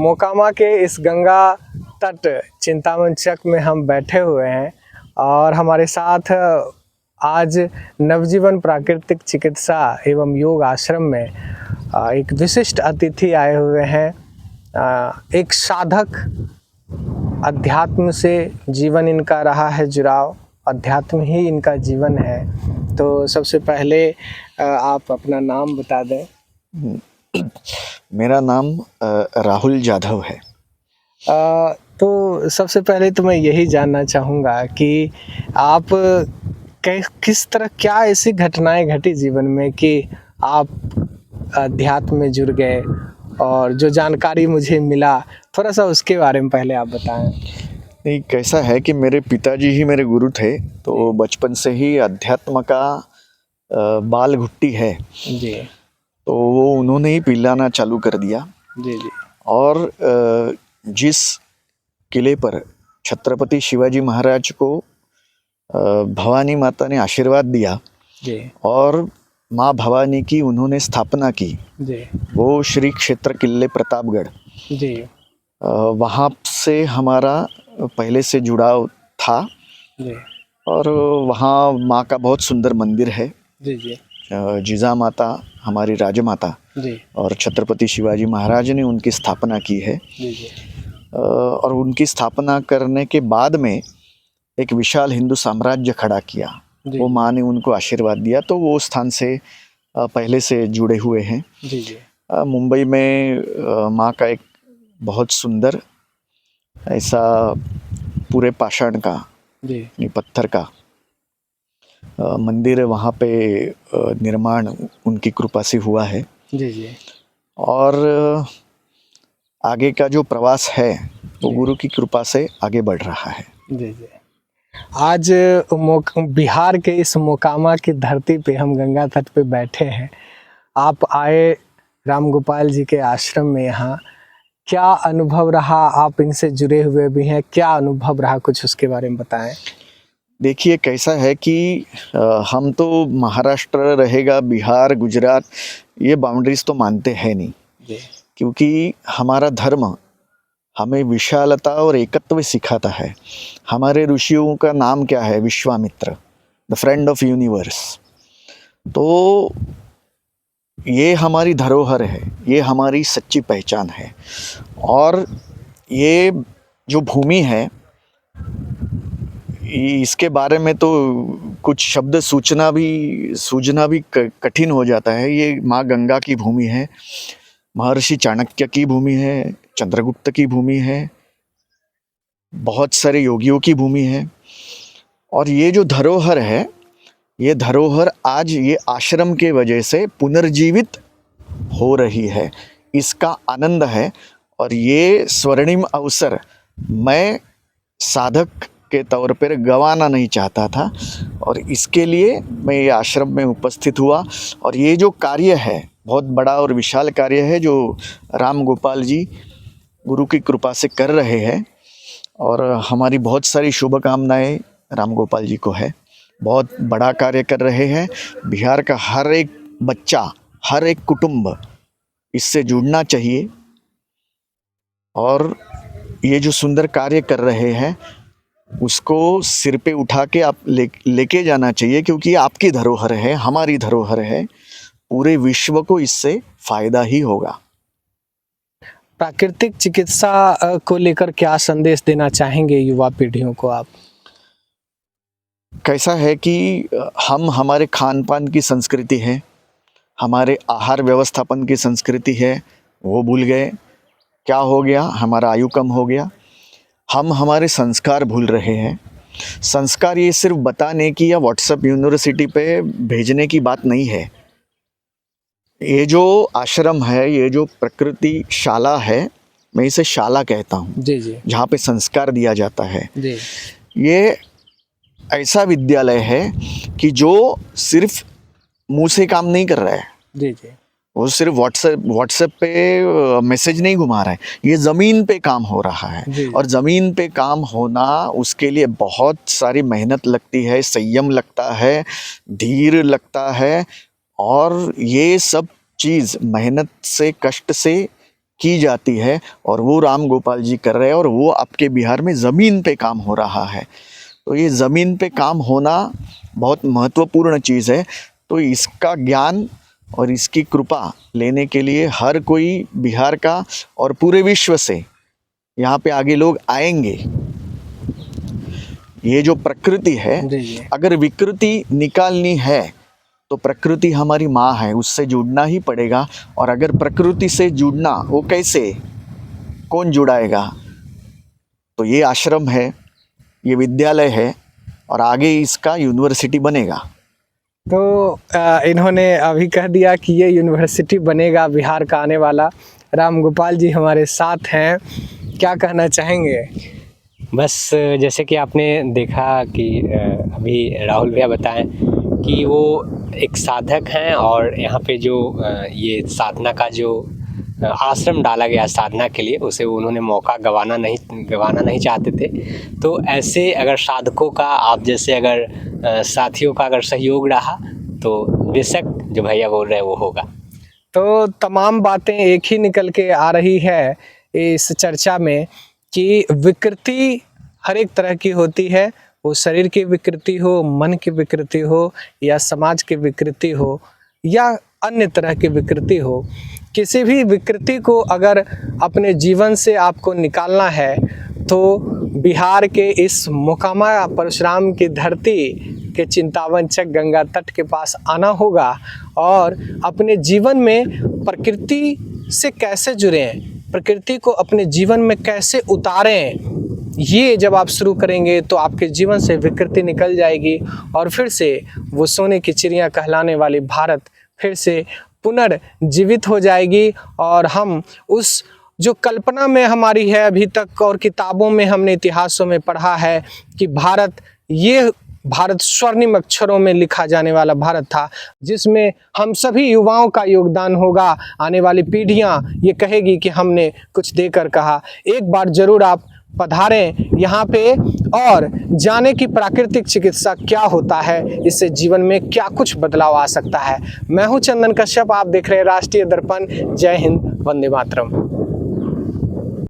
मोकामा के इस गंगा तट चिंतामन चक में हम बैठे हुए हैं और हमारे साथ आज नवजीवन प्राकृतिक चिकित्सा एवं योग आश्रम में एक विशिष्ट अतिथि आए हुए हैं। एक साधक, अध्यात्म से जीवन इनका रहा है जुड़ाव, अध्यात्म ही इनका जीवन है। तो सबसे पहले आप अपना नाम बता दें। मेरा नाम राहुल जाधव है। तो सबसे पहले तो मैं यही जानना चाहूँगा कि आप किस तरह, क्या ऐसी घटनाएं घटी जीवन में कि आप अध्यात्म में जुड़ गए, और जो जानकारी मुझे मिला थोड़ा सा उसके बारे में पहले आप बताएं। नहीं, कैसा है कि मेरे पिताजी ही मेरे गुरु थे, तो बचपन से ही अध्यात्म का बाल घुट्टी है जी। तो वो उन्होंने ही पिलाना चालू कर दिया। जी जी। और जिस किले पर छत्रपति शिवाजी महाराज को भवानी माता ने आशीर्वाद दिया जी और माँ भवानी की उन्होंने स्थापना की, जी वो श्री क्षेत्र किले प्रतापगढ़, जी। वहाँ से हमारा पहले से जुड़ाव था। जी और वहाँ माँ का बहुत सुंदर मंदिर है। जी जी जिजा माता हमारी राजमाता, जी और छत्रपति शिवाजी महाराज ने उनकी स्थापना की है। जी जी। और उनकी स्थापना करने के बाद में एक विशाल हिंदू साम्राज्य खड़ा किया। वो माँ ने उनको आशीर्वाद दिया, तो वो स्थान से पहले से जुड़े हुए हैं। जी जी। मुंबई में माँ का एक बहुत सुंदर ऐसा पूरे पाषाण का, जी पत्थर का मंदिर वहाँ पे निर्माण उनकी कृपा से हुआ है। जी जी। और आगे का जो प्रवास है वो गुरु की कृपा से आगे बढ़ रहा है। जी जी। आज बिहार के इस मोकामा की धरती पे हम गंगा तट पे बैठे हैं। आप आए राम गोपाल जी के आश्रम में, यहाँ क्या अनुभव रहा? आप इनसे जुड़े हुए भी हैं, क्या अनुभव रहा, कुछ उसके बारे में बताएं। देखिए, कैसा है कि हम तो महाराष्ट्र रहेगा, बिहार, गुजरात, ये बाउंड्रीज तो मानते हैं नहीं, क्योंकि हमारा धर्म हमें विशालता और एकत्व सिखाता है। हमारे ऋषियों का नाम क्या है? Vishwamitra, the friend of universe. तो ये हमारी धरोहर है, ये हमारी सच्ची पहचान है। और ये जो भूमि है, इसके बारे में तो कुछ शब्द सूझना भी कठिन हो जाता है। ये माँ गंगा की भूमि है, महर्षि चाणक्य की भूमि है, चंद्रगुप्त की भूमि है, बहुत सारे योगियों की भूमि है। और ये जो धरोहर है, ये धरोहर आज ये आश्रम के वजह से पुनर्जीवित हो रही है, इसका आनंद है। और ये स्वर्णिम अवसर मैं साधक के तौर पर गंवाना नहीं चाहता था, और इसके लिए मैं ये आश्रम में उपस्थित हुआ। और ये जो कार्य है, बहुत बड़ा और विशाल कार्य है जो राम गोपाल जी गुरु की कृपा से कर रहे हैं। और हमारी बहुत सारी शुभकामनाएं राम गोपाल जी को है। बहुत बड़ा कार्य कर रहे हैं। बिहार का हर एक बच्चा, हर एक कुटुंब इससे जुड़ना चाहिए। और ये जो सुंदर कार्य कर रहे हैं उसको सिर पे उठा के आप लेके जाना चाहिए, क्योंकि आपकी धरोहर है, हमारी धरोहर है। पूरे विश्व को इससे फायदा ही होगा। प्राकृतिक चिकित्सा को लेकर क्या संदेश देना चाहेंगे युवा पीढ़ियों को आप? कैसा है कि हम हमारे खान पान की संस्कृति है, हमारे आहार व्यवस्थापन की संस्कृति है, वो भूल गए। क्या हो गया? हमारा आयु कम हो गया। हम हमारे संस्कार भूल रहे हैं। संस्कार ये सिर्फ बताने की या व्हाट्सएप यूनिवर्सिटी पे भेजने की बात नहीं है। ये जो आश्रम है, ये जो प्रकृति शाला है, मैं इसे शाला कहता हूँ, जी जी। जहाँ पे संस्कार दिया जाता है। जी। ये ऐसा विद्यालय है कि जो सिर्फ मुंह से काम नहीं कर रहा है। जी जी। वो सिर्फ व्हाट्सएप पे मैसेज नहीं घुमा रहा है, ये ज़मीन पे काम हो रहा है। जी। और ज़मीन पे काम होना, उसके लिए बहुत सारी मेहनत लगती है, संयम लगता है, धीर लगता है। और ये सब चीज़ मेहनत से, कष्ट से की जाती है और वो राम गोपाल जी कर रहे हैं और वो आपके बिहार में ज़मीन पे काम हो रहा है। तो ये ज़मीन पे काम होना बहुत महत्वपूर्ण चीज़ है। तो इसका ज्ञान और इसकी कृपा लेने के लिए हर कोई बिहार का और पूरे विश्व से यहाँ पे आगे लोग आएंगे। ये जो प्रकृति है, जी जी। अगर विकृति निकालनी है तो प्रकृति हमारी माँ है, उससे जुड़ना ही पड़ेगा। और अगर प्रकृति से जुड़ना, वो कैसे, कौन जुड़ाएगा? तो ये आश्रम है, ये विद्यालय है और आगे इसका यूनिवर्सिटी बनेगा। तो इन्होंने अभी कह दिया कि ये यूनिवर्सिटी बनेगा बिहार का आने वाला। राम गोपाल जी हमारे साथ हैं, क्या कहना चाहेंगे? बस जैसे कि आपने देखा कि अभी राहुल भैया बताएं कि वो एक साधक हैं और यहाँ पे जो ये साधना का जो आश्रम डाला गया साधना के लिए, उसे उन्होंने मौका गंवाना नहीं चाहते थे। तो ऐसे अगर साधकों का, आप जैसे अगर साथियों का अगर सहयोग रहा तो बेशक जो भैया बोल रहे हैं वो होगा। तो तमाम बातें एक ही निकल के आ रही है इस चर्चा में कि विकृति हर एक तरह की होती है, वो शरीर की विकृति हो, मन की विकृति हो, या समाज की विकृति हो, या अन्य तरह की विकृति हो। किसी भी विकृति को अगर अपने जीवन से आपको निकालना है तो बिहार के इस मोकामा परशुराम की धरती के चिंतावंचक गंगा तट के पास आना होगा और अपने जीवन में प्रकृति से कैसे जुड़ें, प्रकृति को अपने जीवन में कैसे उतारें, ये जब आप शुरू करेंगे तो आपके जीवन से विकृति निकल जाएगी और फिर से वो सोने की चिड़िया कहलाने वाली भारत फिर से पुनर्जीवित हो जाएगी। और हम उस जो कल्पना में हमारी है अभी तक और किताबों में हमने इतिहासों में पढ़ा है कि भारत स्वर्णिम अक्षरों में लिखा जाने वाला भारत था, जिसमें हम सभी युवाओं का योगदान होगा। आने वाली पीढ़ियां ये कहेगी कि हमने कुछ देकर कहा। एक बार जरूर आप पधारें यहाँ पे और जाने की प्राकृतिक चिकित्सा क्या होता है, इससे जीवन में क्या कुछ बदलाव आ सकता है। मैं हूँ चंदन कश्यप, आप देख रहे हैं राष्ट्रीय दर्पण। जय हिंद, वंदे मातरम।